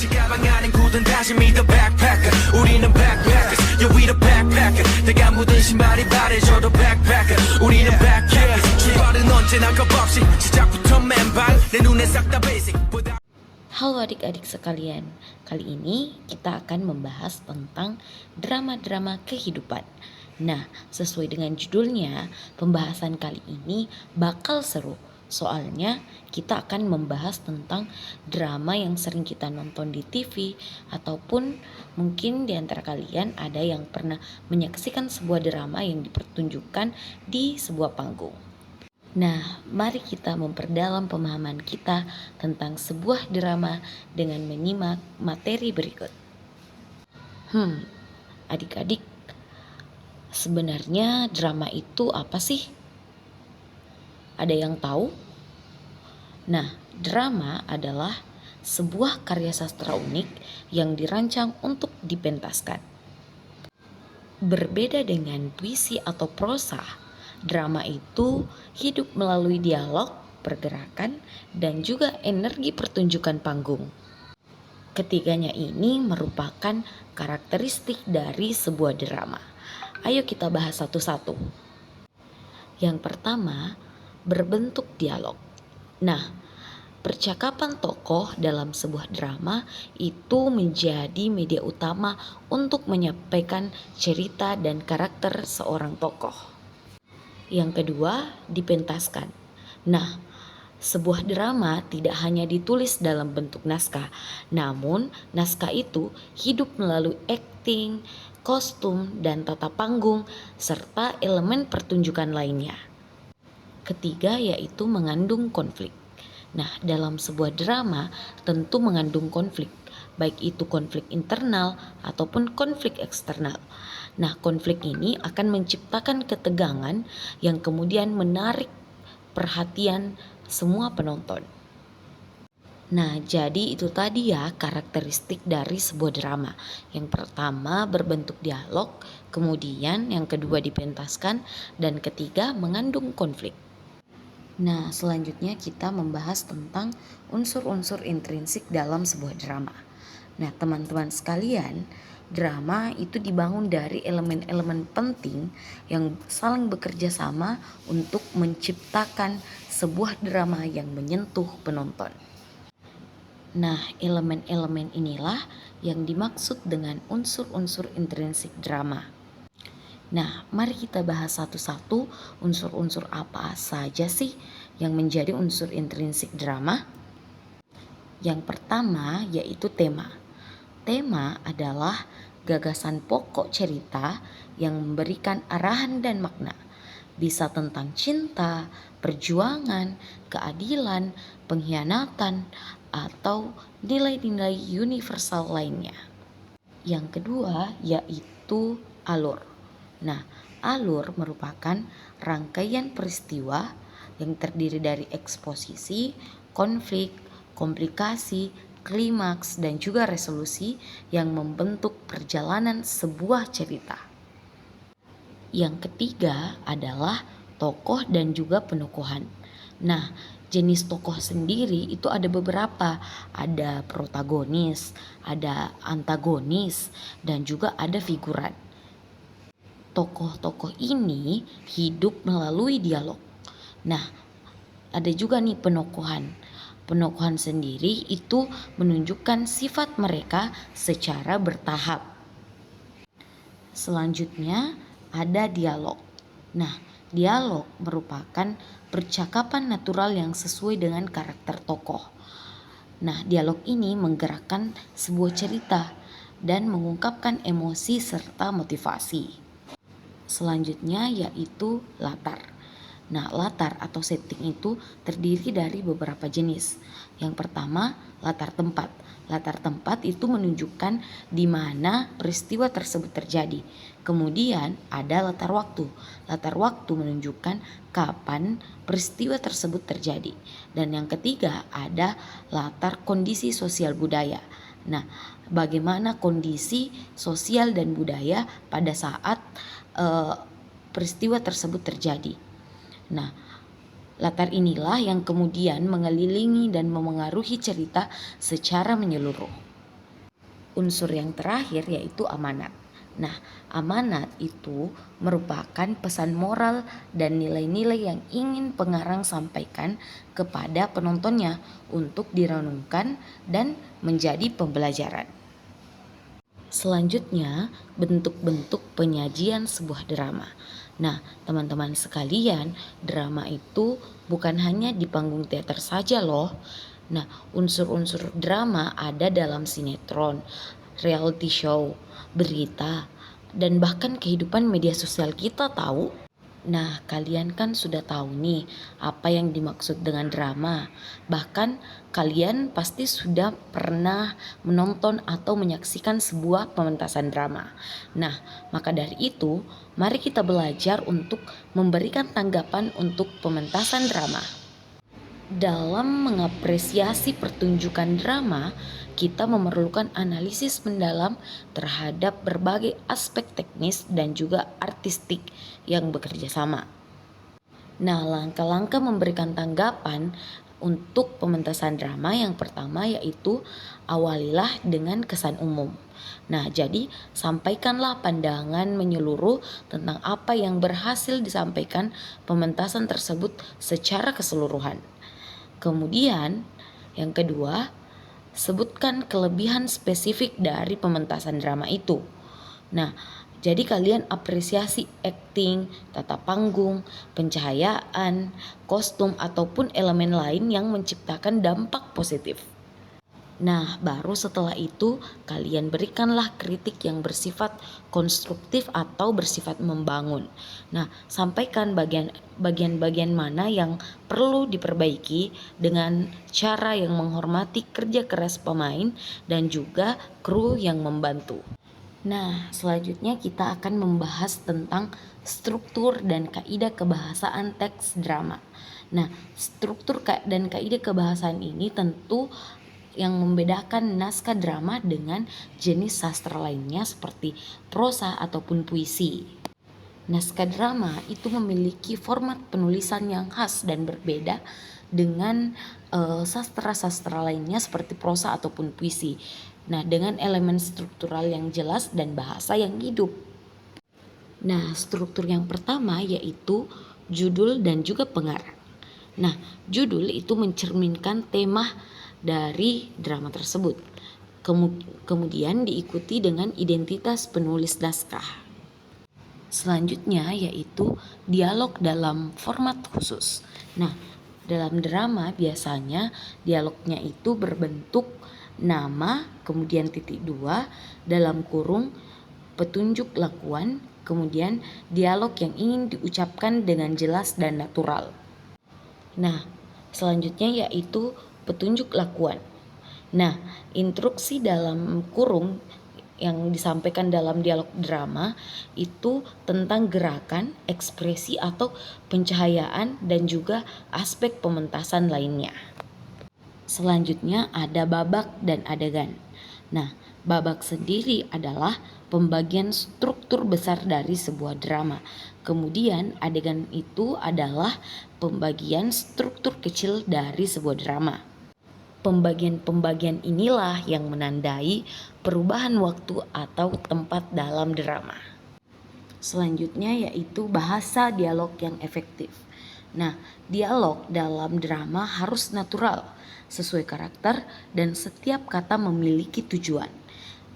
가방 안엔 굳은 다짐이 the backpacker 우리는 backpackers yeah we the backpacker 내가 묻은 신발이 바래져도 backpacker 우리는 backpackers 출발은 언제나 겁없이 시작부터 맨발 내 눈에 싹 다 basic Halo adik-adik sekalian, kali ini kita akan membahas tentang drama-drama kehidupan. Nah, sesuai dengan judulnya, pembahasan kali ini bakal seru. Soalnya kita akan membahas tentang drama yang sering kita nonton di TV, ataupun mungkin di antara kalian ada yang pernah menyaksikan sebuah drama yang dipertunjukkan di sebuah panggung. Nah, mari kita memperdalam pemahaman kita tentang sebuah drama dengan menyimak materi berikut. Adik-adik, sebenarnya drama itu apa sih? Ada yang tahu? Nah, drama adalah sebuah karya sastra unik yang dirancang untuk dipentaskan. Berbeda dengan puisi atau prosa, drama itu hidup melalui dialog, pergerakan, dan juga energi pertunjukan panggung. Ketiganya ini merupakan karakteristik dari sebuah drama. Ayo kita bahas satu-satu. Yang pertama, berbentuk dialog. Nah, percakapan tokoh dalam sebuah drama itu menjadi media utama untuk menyampaikan cerita dan karakter seorang tokoh. Yang kedua, dipentaskan. Nah, sebuah drama tidak hanya ditulis dalam bentuk naskah, namun naskah itu hidup melalui akting, kostum, dan tata panggung, serta elemen pertunjukan lainnya. Ketiga, yaitu mengandung konflik. Nah, dalam sebuah drama tentu mengandung konflik, baik itu konflik internal ataupun konflik eksternal. Nah, konflik ini akan menciptakan ketegangan yang kemudian menarik perhatian semua penonton. Nah, jadi itu tadi ya karakteristik dari sebuah drama. Yang pertama berbentuk dialog, kemudian yang kedua dipentaskan, dan ketiga mengandung konflik. Nah, selanjutnya kita membahas tentang unsur-unsur intrinsik dalam sebuah drama. Nah, teman-teman sekalian, drama itu dibangun dari elemen-elemen penting yang saling bekerja sama untuk menciptakan sebuah drama yang menyentuh penonton. Nah, elemen-elemen inilah yang dimaksud dengan unsur-unsur intrinsik drama. Nah, mari kita bahas satu-satu unsur-unsur apa saja sih yang menjadi unsur intrinsik drama. Yang pertama yaitu tema. Tema adalah gagasan pokok cerita yang memberikan arahan dan makna. Bisa tentang cinta, perjuangan, keadilan, pengkhianatan, atau nilai-nilai universal lainnya. Yang kedua yaitu alur. Nah, alur merupakan rangkaian peristiwa yang terdiri dari eksposisi, konflik, komplikasi, klimaks, dan juga resolusi yang membentuk perjalanan sebuah cerita. Yang ketiga adalah tokoh dan juga penukuhan. Nah, jenis tokoh sendiri itu ada beberapa. Ada protagonis, ada antagonis, dan juga ada figuran. Tokoh-tokoh ini hidup melalui dialog. Nah, ada juga nih penokohan. Penokohan sendiri itu menunjukkan sifat mereka secara bertahap. Selanjutnya ada dialog. Nah, dialog merupakan percakapan natural yang sesuai dengan karakter tokoh. Nah, dialog ini menggerakkan sebuah cerita dan mengungkapkan emosi serta motivasi. Selanjutnya yaitu latar. Nah, latar atau setting itu terdiri dari beberapa jenis. Yang pertama, latar tempat. Latar tempat itu menunjukkan di mana peristiwa tersebut terjadi. Kemudian ada latar waktu. Latar waktu menunjukkan kapan peristiwa tersebut terjadi. Dan yang ketiga ada latar kondisi sosial budaya. Nah, bagaimana kondisi sosial dan budaya pada saat peristiwa tersebut terjadi. Nah, latar inilah yang kemudian mengelilingi dan memengaruhi cerita secara menyeluruh. Unsur yang terakhir yaitu amanat. Nah, amanat itu merupakan pesan moral dan nilai-nilai yang ingin pengarang sampaikan kepada penontonnya untuk direnungkan dan menjadi pembelajaran. Selanjutnya, bentuk-bentuk penyajian sebuah drama. Nah, teman-teman sekalian, drama itu bukan hanya di panggung teater saja loh. Nah, unsur-unsur drama ada dalam sinetron, reality show, berita, dan bahkan kehidupan media sosial kita tahu. Nah, kalian kan sudah tahu nih apa yang dimaksud dengan drama. Bahkan kalian pasti sudah pernah menonton atau menyaksikan sebuah pementasan drama. Nah, maka dari itu, mari kita belajar untuk memberikan tanggapan untuk pementasan drama. Dalam mengapresiasi pertunjukan drama, kita memerlukan analisis mendalam terhadap berbagai aspek teknis dan juga artistik yang bekerja sama. Nah, langkah-langkah memberikan tanggapan untuk pementasan drama yang pertama yaitu awalilah dengan kesan umum. Nah, jadi sampaikanlah pandangan menyeluruh tentang apa yang berhasil disampaikan pementasan tersebut secara keseluruhan. Kemudian, yang kedua, sebutkan kelebihan spesifik dari pementasan drama itu. Nah, jadi kalian apresiasi akting, tata panggung, pencahayaan, kostum, ataupun elemen lain yang menciptakan dampak positif. Nah, baru setelah itu kalian berikanlah kritik yang bersifat konstruktif atau bersifat membangun. Nah, sampaikan bagian-bagian mana yang perlu diperbaiki dengan cara yang menghormati kerja keras pemain dan juga kru yang membantu. Nah, selanjutnya kita akan membahas tentang struktur dan kaidah kebahasaan teks drama. Nah, struktur dan kaidah kebahasaan ini tentu yang membedakan naskah drama dengan jenis sastra lainnya seperti prosa ataupun puisi. Naskah drama itu memiliki format penulisan yang khas dan berbeda dengan sastra-sastra lainnya seperti prosa ataupun puisi. Nah, dengan elemen struktural yang jelas dan bahasa yang hidup. Nah, struktur yang pertama yaitu judul dan juga pengarang. Nah, judul itu mencerminkan tema dari drama tersebut. Kemudian diikuti dengan identitas penulis naskah. Selanjutnya yaitu dialog dalam format khusus. Nah, dalam drama biasanya dialognya itu berbentuk nama, kemudian titik dua, dalam kurung, petunjuk lakuan, kemudian dialog yang ingin diucapkan dengan jelas dan natural. Nah, selanjutnya yaitu petunjuk lakuan. Nah, instruksi dalam kurung yang disampaikan dalam dialog drama itu tentang gerakan, ekspresi atau pencahayaan dan juga aspek pementasan lainnya. Selanjutnya ada babak dan adegan. Nah, babak sendiri adalah pembagian struktur besar dari sebuah drama. Kemudian adegan itu adalah pembagian struktur kecil dari sebuah drama. Pembagian-pembagian inilah yang menandai perubahan waktu atau tempat dalam drama. Selanjutnya yaitu bahasa dialog yang efektif. Nah, dialog dalam drama harus natural, sesuai karakter dan setiap kata memiliki tujuan.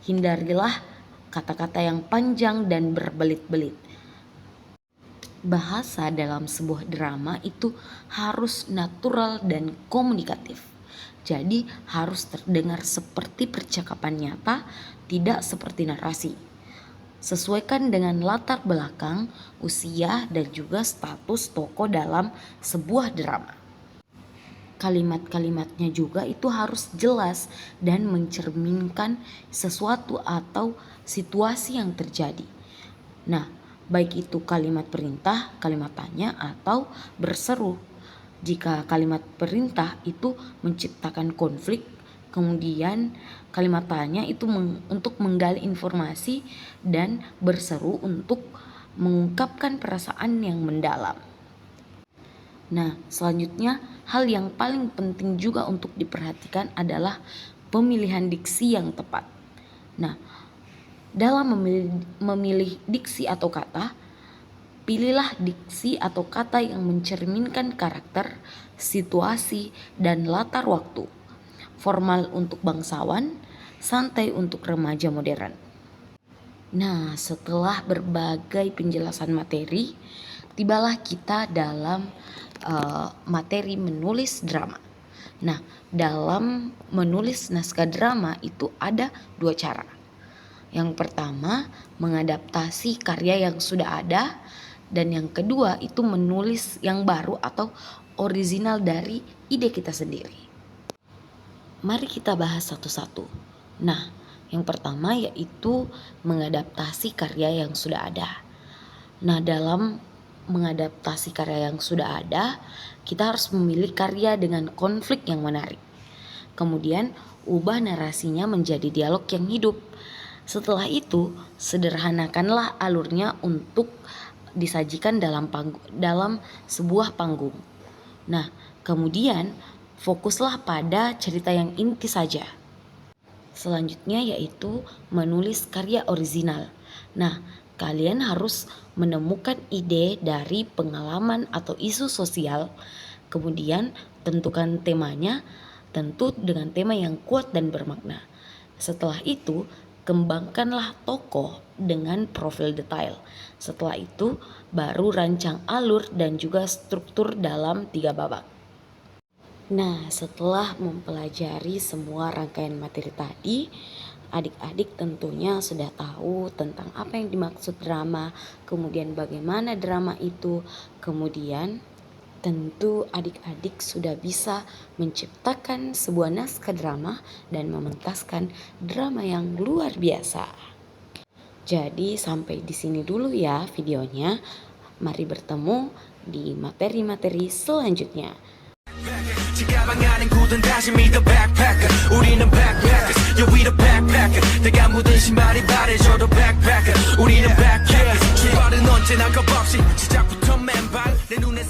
Hindarilah kata-kata yang panjang dan berbelit-belit. Bahasa dalam sebuah drama itu harus natural dan komunikatif. Jadi harus terdengar seperti percakapan nyata, tidak seperti narasi. Sesuaikan dengan latar belakang, usia, dan juga status tokoh dalam sebuah drama. Kalimat-kalimatnya juga itu harus jelas dan mencerminkan sesuatu atau situasi yang terjadi. Nah, baik itu kalimat perintah, kalimat tanya, atau berseru. Jika kalimat perintah itu menciptakan konflik, kemudian kalimat tanya itu untuk menggali informasi dan berseru untuk mengungkapkan perasaan yang mendalam. Nah, selanjutnya hal yang paling penting juga untuk diperhatikan adalah pemilihan diksi yang tepat. Nah, dalam memilih diksi atau kata, pilihlah diksi atau kata yang mencerminkan karakter, situasi, dan latar waktu. Formal untuk bangsawan, santai untuk remaja modern. Nah, setelah berbagai penjelasan materi, tibalah kita dalam materi menulis drama. Nah, dalam menulis naskah drama itu ada dua cara. Yang pertama, mengadaptasi karya yang sudah ada, dan yang kedua itu menulis yang baru atau original dari ide kita sendiri. Mari kita bahas satu-satu. Nah, yang pertama yaitu mengadaptasi karya yang sudah ada. Nah, dalam mengadaptasi karya yang sudah ada, kita harus memilih karya dengan konflik yang menarik. Kemudian, ubah narasinya menjadi dialog yang hidup. Setelah itu, sederhanakanlah alurnya untuk disajikan dalam sebuah panggung. Nah, kemudian fokuslah pada cerita yang inti saja. Selanjutnya yaitu menulis karya original. Nah, kalian harus menemukan ide dari pengalaman atau isu sosial. Kemudian tentukan temanya, tentu dengan tema yang kuat dan bermakna. Setelah itu, kembangkanlah tokoh dengan profil detail. Setelah itu, baru rancang alur dan juga struktur dalam 3 babak. Nah, setelah mempelajari semua rangkaian materi tadi, adik-adik tentunya sudah tahu tentang apa yang dimaksud drama, kemudian bagaimana drama itu, kemudian tentu adik-adik sudah bisa menciptakan sebuah naskah drama dan mementaskan drama yang luar biasa. Jadi sampai di sini dulu ya videonya. Mari bertemu di materi-materi selanjutnya. 지가방 안엔 굳은 다짐이 the backpacker 우리는 backpackers yeah we the backpacker 내가 묻은 신발이 바래져도 backpacker 우리는 backpackers 출발은 언제나 겁없이 시작부터 맨발 내 눈에